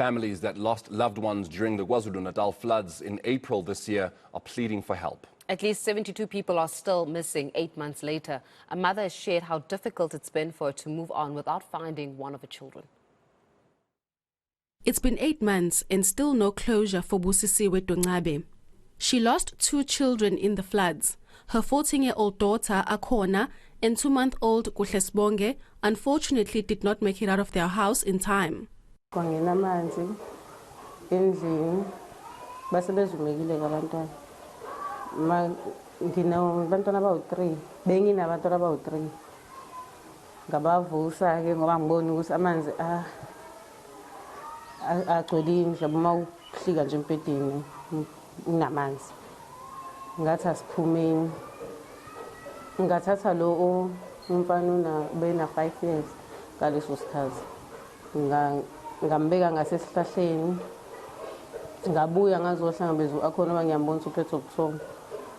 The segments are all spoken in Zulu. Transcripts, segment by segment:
Families that lost loved ones during the KwaZulu-Natal floods in April this year are pleading for help. At least 72 people are still missing 8 months later. A mother has shared how difficult it's been for her to move on without finding one of her children. It's been 8 months and still no closure for Busisiwe Doncabe. She lost 2 children in the floods. Her 14-year-old daughter, Akhona, and 2-month-old Kuhlesibonge unfortunately did not make it out of their house in time. Kwanginamanzi endlini base bezumekile abantwana nginabantwana abawu3 benginabantwana abawu3 ngabavusa ke ngoba ngibona ukuthi amanzi agcwele indlu uma uhlika nje empedeni unamanzi ngathi asiphumeni ngathatha lo umfana bena 5 years ngaleso sikhathi ngambeka ngasesihlahleni ngabuya ngazohlangabeza Akhona bangiyambona uphethe ubuthongo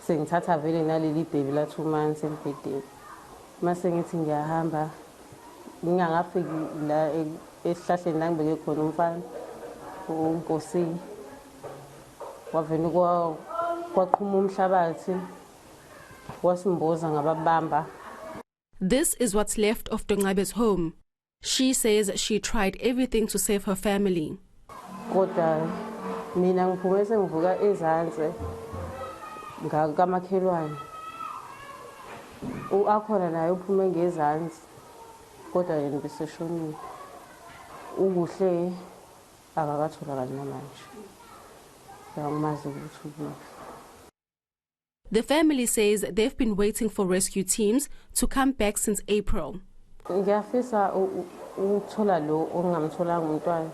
sengithatha vele naleli baby la 2 months empedeni mase ngithi ngiyahamba ngingafiki la esihlahleni la ngibeke khona umfana uNkosi wavena kwaqhuma umhlabathi wasimboza ngababamba. This is what's left of Doncabe's home. She says she tried everything to save her family. Kodwa mina ngiphume sengivuka ezantsi ngakamakhelwane. Akhona naye uphume ngezantsi kodwa yena beseshonile. Ukuhle akakatholakali namanje. Yangimazi ukuthi ukuphi. The family says they've been waiting for rescue teams to come back since April. Ngiyafisa ukuthola lo ongamthola umntwana.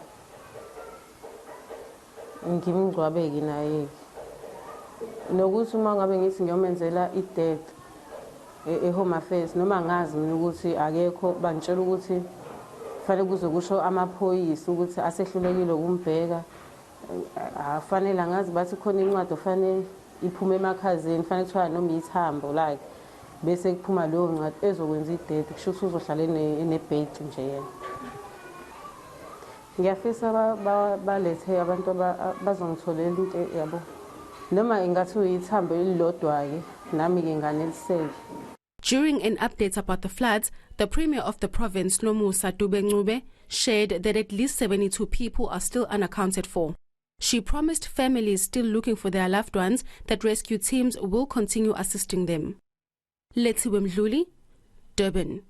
Ngimgcwabeke naye. Nokuthi uma ngabe ngithi ngiyomenzela i-death eHome Affairs noma ngazi mina ukuthi akekho bangitshela ukuthi kufanele kuze kusho amaphoyisa ukuthi asehlulekile ukumbheka. Afanele ngazi bathi khona incwadi ofanele iphume emakhazeni fanele kuthiwa noma ithambo like bese kuphuma leyo ncwadi ezokwenza i-death kusho ukuthi uzohlala nebhedi nje yena. Ngiyafisa balethe abantu bazongitholela into yabo noma ingathi uyithambo elilodwa ke nami ke nganeliseke. During an update about the floods, the Premier of the province, Nomusa Dube, shared that at least 72 people are still unaccounted for. She promised families still looking for their loved ones that rescue teams will continue assisting them. Lethiwe Mdluli, Durban.